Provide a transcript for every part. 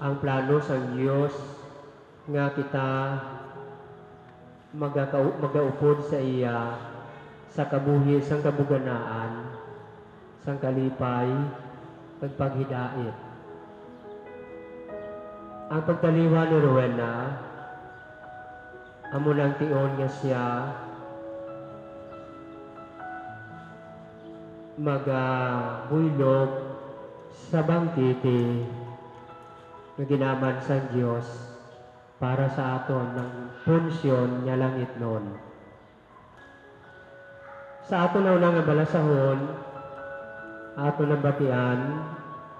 ang plano sa Diyos nga kita magaupod sa iya sa kabuhi sang kabuganaan sang kalipay ug paghidait. Ang pagtaliwa ni Rowena amo nang tion nga siya magabuylog sa bangkete nga ginaman sa Dios para sa aton ng punsyon nga langit nun. Sa aton na unang balasahon, aton ang batian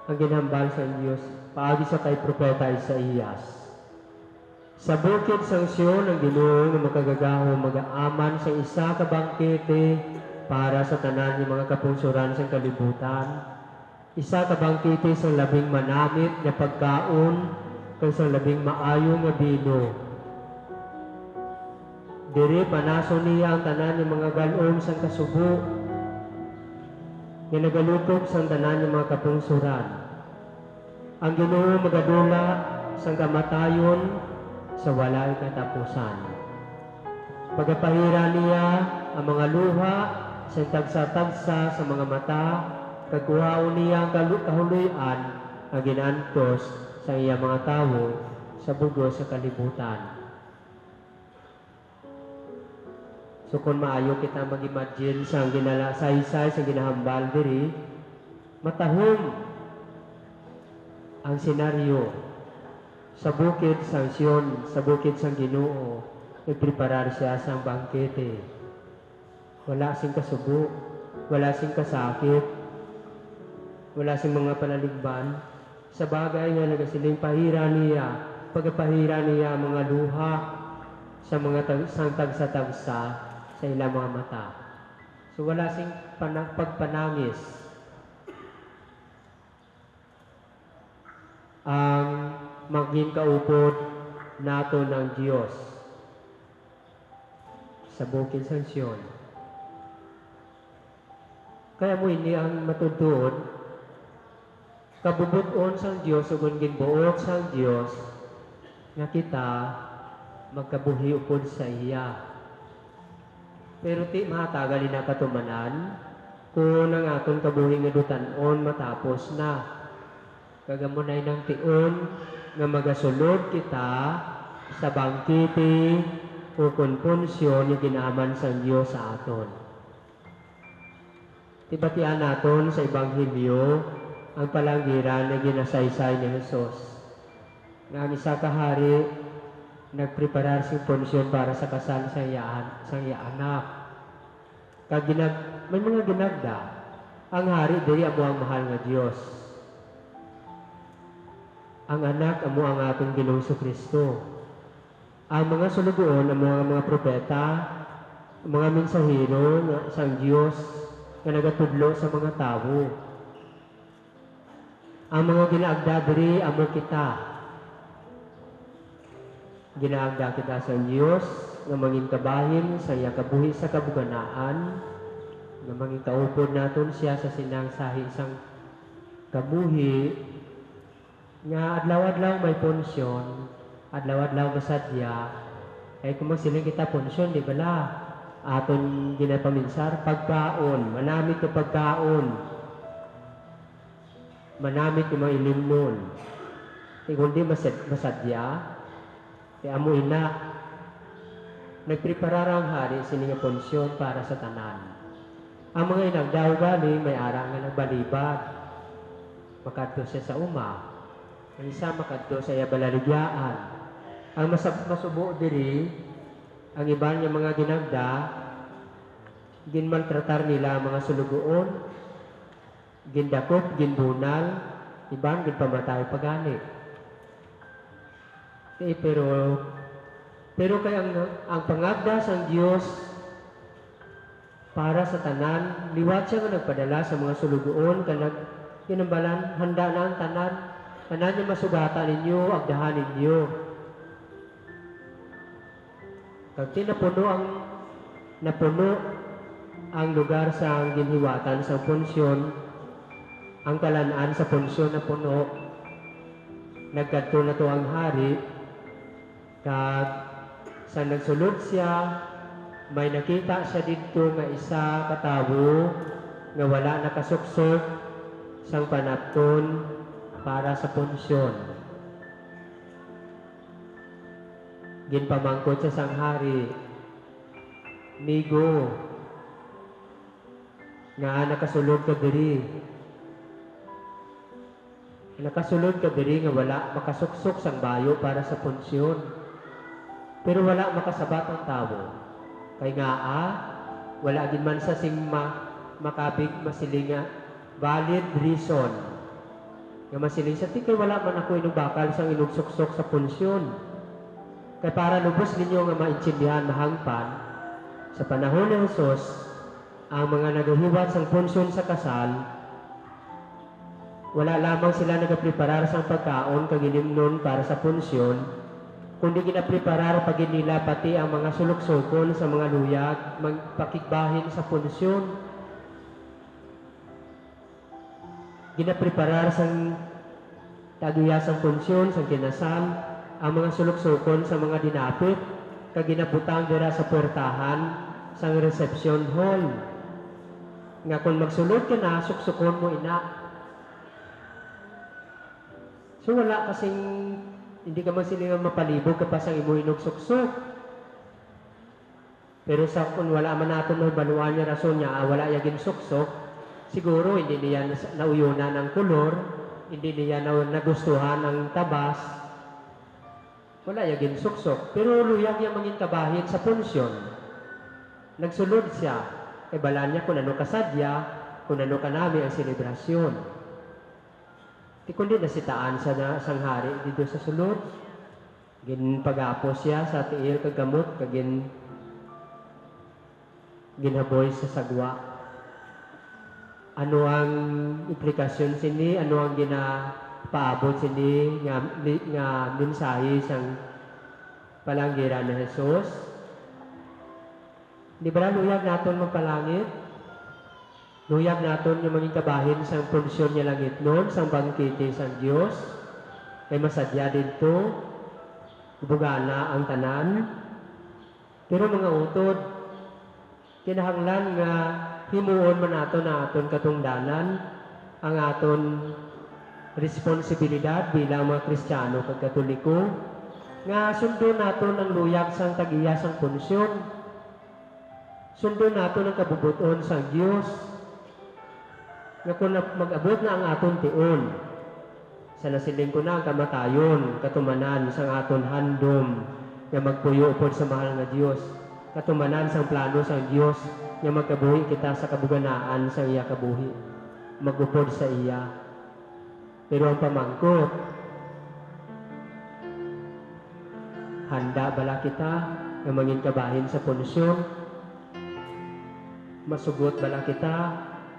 ang ginhambal sa Dios paagi sa kay propeta Isaías. Sa bukid sang Sion ang Ginoo nga makagagaho mag-aaman sa isa ka bangkete para sa tanan ng mga kapungsuran sa kalibutan. Isa ka bangkete sa labing manamit na pagkaon kay sa labing maayo nga bino. Diri panason niya ang tanan ng mga galom sang kasubo nga nagalukog sang tanan ng mga kapungsuran. Ang Ginoo magadula sang kamatayon sa walay katapusan. Pagapahira niya ang mga luha sa tagsa-tagsa sa mga mata, kagkuhaon niya ang kahuloyan ang ginantos sa iya mga tawo sa bugos sa kalibutan. So kung maayo kita mag-imagine sa ginalasaysay sa ginahambal diri, matahom ang senaryo sa bukid sang Sion, sa bukid sang Ginoo, nagpreparar siya sang bangkete. Wala sing kasubo, wala sing kasakit, wala sing mga panaligban. Sa bagay nga nagasiling pahira niya, pagpahira niya mga luha sa mga sang tagsa-tagsa sa ilang mga mata. So wala sing pagpanangis. Ang maging kaupod nato ng Diyos sa bukid sang Sion. Kaya mo ini ang matudod kabubuton sang Diyos ug ginbuot sang Diyos nga kita magkabuhi upod sa iya. Pero ti mahatagal na katumanan kung ang aton kabuhi nga dutanon matapos na. Kagamunay ng tion nga magasulod kita sa bangkete o konpunsyon yung ginaman sa Diyos sa aton. Tibatian naton sa Ebanghelyo ang palanggiran na ginasaysay ni Jesus. Nga ang isa kahari nagpreparar si punsyon para sa kasal sa iya anak. May mga ginagda ang hari diri amo ang mahal nga Diyos. Ang anak amo ang atong Ginoong Kristo. Ang mga sulugoon ang mga propeta, ang mga mensahero sa Diyos nga nagatudlo sa mga tawo. Ang mga ginaagda diri amo kita. Ginaagda kita sa Diyos nga mangin kabahin sa iya kabuhi sa kabuganaan, nga mangin kaupod naton siya sa sinangsahi sang kabuhi nga adlaw-adlaw may punsyon, adlaw-adlaw masadya, kaya kung magsiling kita punsyon, di ba la? Aton ginapaminsar, pagkaon, manamit ka pagkaon, manamit ka mga ilimnon. Kung di masadya, kaya mo ina, nagpreparar ang hari sininga punsyon para sa tanan. Ang mga inagdaw gali, may arang nga nagbalibad, makadto siya sa uma. Ang isa makadto sa iya balaligyaan. Ang masubo diri, ang iba niya mga ginagda, ginmaltratar nila mga sulugoon, gindakop, ginbunal, iban ginpamatay pagani. Pero kay ang pangabda sang Dios para sa tanan, liwat siya nga nagpadala sa mga sulugoon kanang kinambalan, handa na ang tanan niya masugatan ninyo, agdahan ninyo. Kag napuno ang lugar sa ginhiwatan sa punsyon, ang kalanaan sa punsyon na puno, nagkadto na to ang hari, kag sa nagsulod siya, may nakita siya dito nga isa katawo nga wala nakasuksok sang panapton para sa punsyon. Ginpamangkot sa sang hari, migo, nga nakasulod ka diri. Nakasulod ka diri nga wala makasuksok sang bayo para sa punsyon. Pero wala makasabat ang tao. Kay nga wala gid man sa sing makabig masilinga valid reason. Nga masiling sa kay wala man ako inubakal sang inugsuksok sa punsyon. Kay para lubos ninyo nga maintindihan mahangpan, sa panahon ni Jesus, ang mga nagahiwat sang punsyon sa kasal, wala lamang sila nagapreparar sang pagkaon kag inimnon para sa punsyon, kundi ginapreparar pag nila pati ang mga sulok-sukon sa mga luyag magpakigbahin sa punsyon. Ginapreparar sang taguya sang punsyon, sang kinasal, ang mga sulok-sukon sa mga dinapit, kag ginabutang dira sa puertahan sang reception hall. Nga kung magsulod ka na, suksukon mo ina. So wala kasing, hindi ka man silingang mapalibog kapag sang imo inugsuksok. Pero sa kung wala man natin na baluan niya rason niya, wala yagin suksok, siguro hindi niya nauyunan ng kulor, hindi niya nagustuhan ng tabas, wala yagin suksok. Pero luyag niya mangin kabahin sa punsyon. Nagsulod siya, kay balan niya kung ano kasadya, kung ano kanami ang selebrasyon. Di kundi nasitaan sa sang hari dito sa sulod. Ginpagapos siya sa tiil kagamot, kagin ginaboy sa sagwa. Ano ang implikasyon sini? Ano ang ginapaabot sini nga mensahe sang palanggiran ni Jesus? Di ba luyag naton magpalangit? Luyag naton yung maging kabahin sang punsyon niya langit noon, sang bangkite sang Diyos. Kay masadya dito, bugana ang tanan. Pero mga utod, kinahanglan nga himuon man naton na aton katungdanan ang aton responsibilidad bilang mga Kristiyano kag Katoliko nga sundon naton ang luyag sang tagiya sang punsyon. Sundon naton ang kabubuton sang Dios. Nga kung mag-abot na ang aton tion, sa nasiling ko na ang kamatayon, katumanan sang aton handom nga magpuyo upod sa mahal nga Dios. Katumanan sang plano sang Dios nga magkabuhi kita sa kabuganaan sa iya kabuhi, magupod sa iya. Pero ang pamangkot, handa bala kita nga mangin kabahin sa punsyon? Masugot bala kita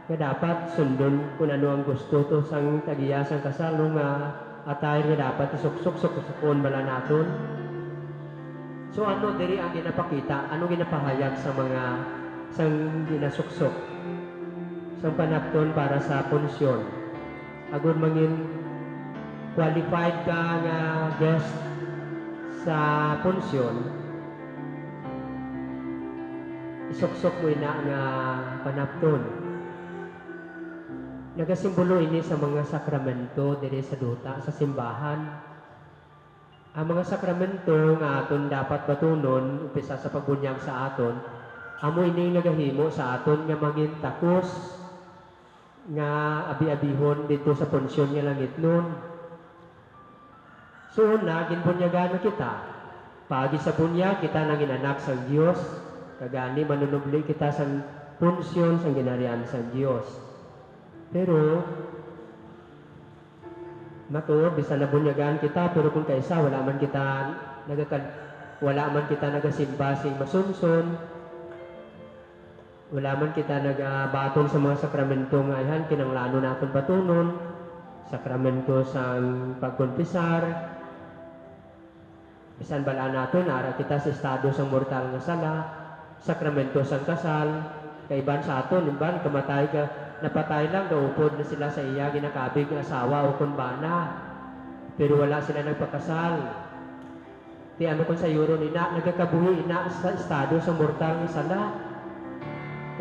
nga dapat sundon kung ano ang gusto to sang tagiya sang kasal nga atay nga dapat isuksok-suksokon bala naton? So ano diri ang ginapakita? Ano ginapahayag sa mga sang ginasuksok sang panapton para sa punsyon? Agon mangin qualified ka nga guest sa punsyon, isuksok mo ina nga panapton. Nagasimbolo ini sa mga sakramento diri sa duta sa simbahan. Ang mga sakramento nga aton dapat batunon umpisa sa pagbunyag sa aton, amo ini nagahimo sa aton nga mangin takos nga abi-abihon dito sa punsyon nga langit nun. So una, ginbunyagan na kita. Pagi sa bunyag, kita nang inanak sa Diyos. Kagani, manunubli kita sa punsyon sa ginarian sa Diyos. Pero, mato, bisa nabunyagan kita, pero kung kaisa, wala man kita nagasimba sing masunson, wala man kita nagabatong sa mga sakramento nga ihan, kinanglano natin batunon, sakramento sang pagkonfesar, bisan bala natin, ara kita sa estado sang mortal nga sala, sakramento sang kasal, kaiban sa aton, iban, kamatay ka, napatay lang, gaupod na sila sa iya, ginakabig ng asawa o kunbana. pero wala sila nagpakasal. Ti ano kung sa yuro nina, nagkakabuhi ina sa estado sa mortal nga sala.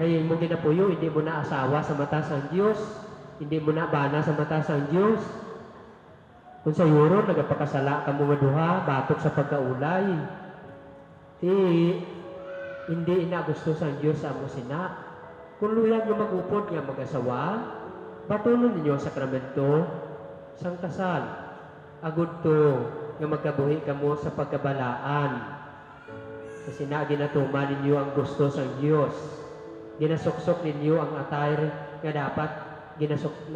Kaya mo ginapuyo, hindi mo na asawa sa mata sang Diyos, hindi mo na bana sa mata sang Diyos. Kung sa yuro, nagpakasala ka mga duha, batok sa pagkaulay. Ti, hindi ina gusto sang Diyos sa mo sina. Kung luyag yung mag-upod nga mag-asawa, batunon ninyo ang sakramento sang kasal. Agud to nga magkabuhi ka mo sa pagkabalaan. Sa sina, ginatuma ninyo ang gusto sang Diyos. Ginasuksok ninyo ang attire nga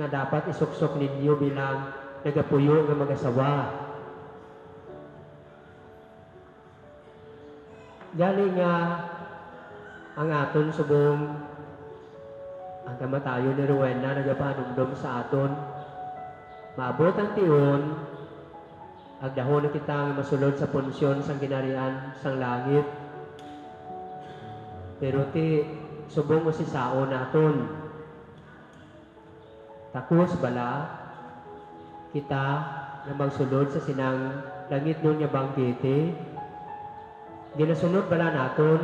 dapat isuksok ninyo bilang nagapuyo nga mag-asawa. Gali nga ang aton subong ang kamatayo ni Rowena nagapanumdum sa aton. Maabot ang tiyon, agdahon na kitang masulod sa punsyon sang ginarian sang langit. Pero ti subong mo si sao naton. Takos bala kita na magsulod sa sinang langit nun nga bangkete. Ginasunod bala naton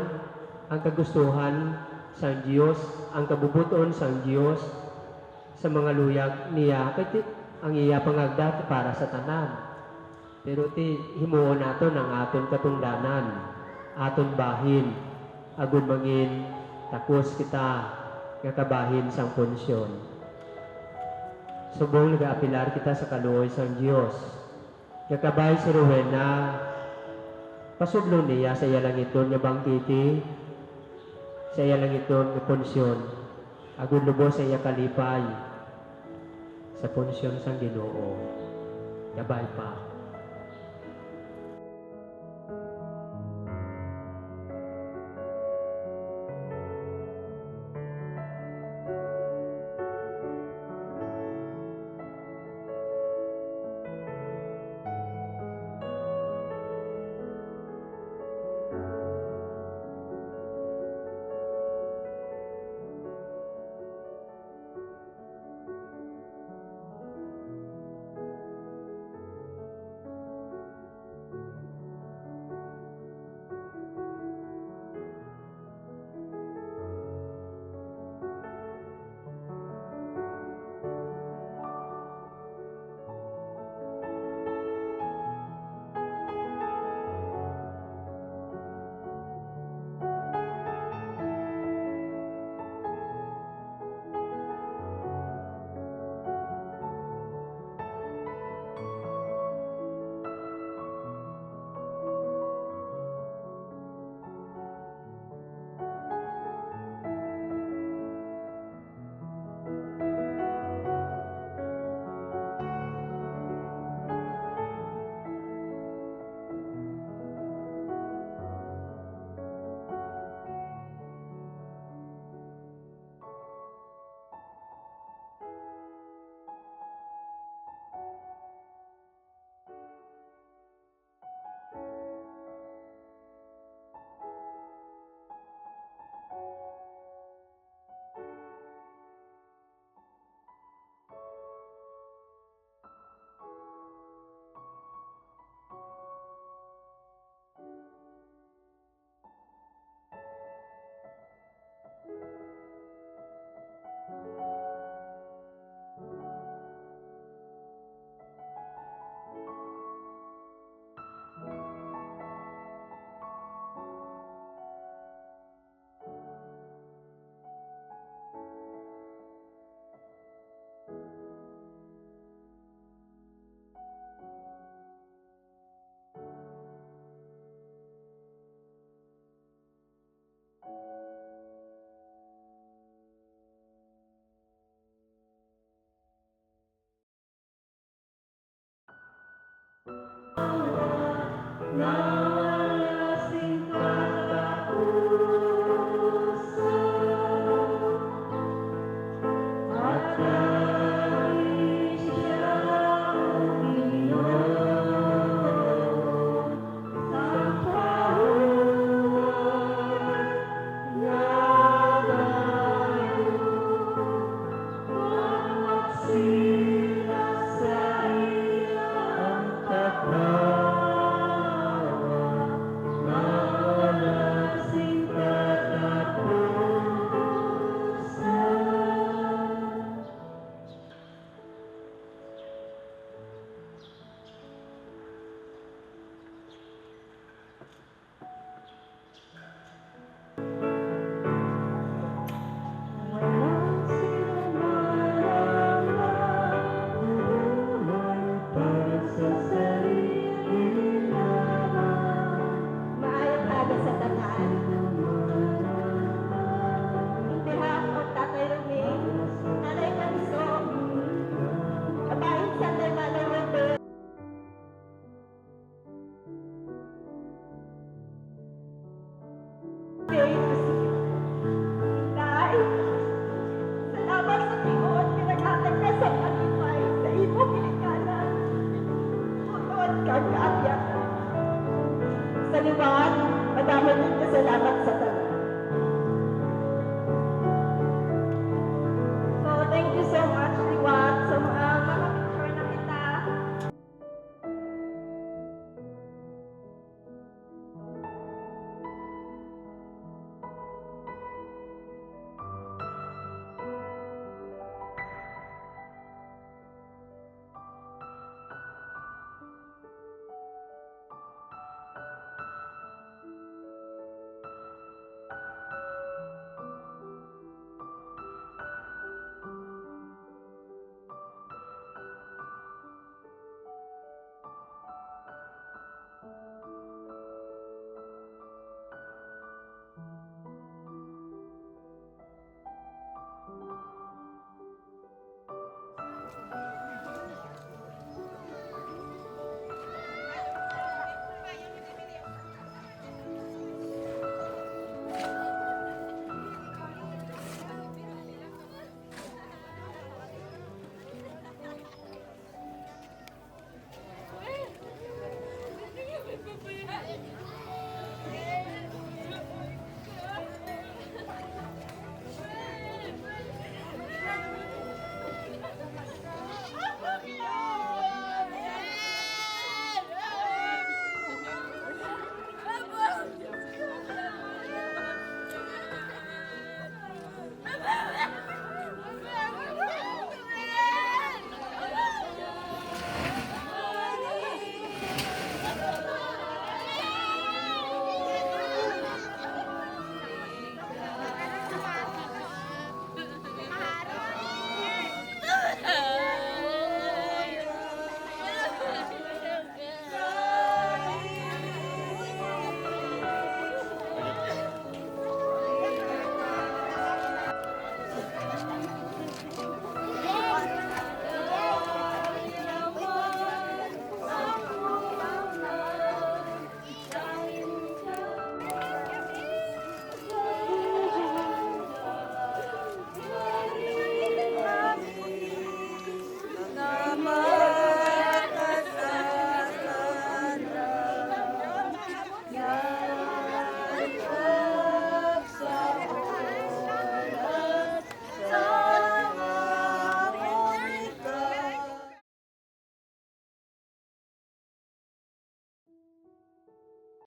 ang kagustuhan sang Diyos, ang kabubuton sang Diyos sa mga luyag niya, kaya ang iya pangagdat para sa tanan. Pero ti himuon naton ang aton katungdanan, aton bahin, agun mangin takos kita nga kabahin sang punsyon. Subong nagaapilar kita sa kaluoy sang Diyos. Kakabay si Rowena, pasudlo niya sa iya langiton nga bangkiti, sa iya langiton nga punsyon, agun lubos sa iya kalipay sa punsyon sang Ginoo. Gabay pa.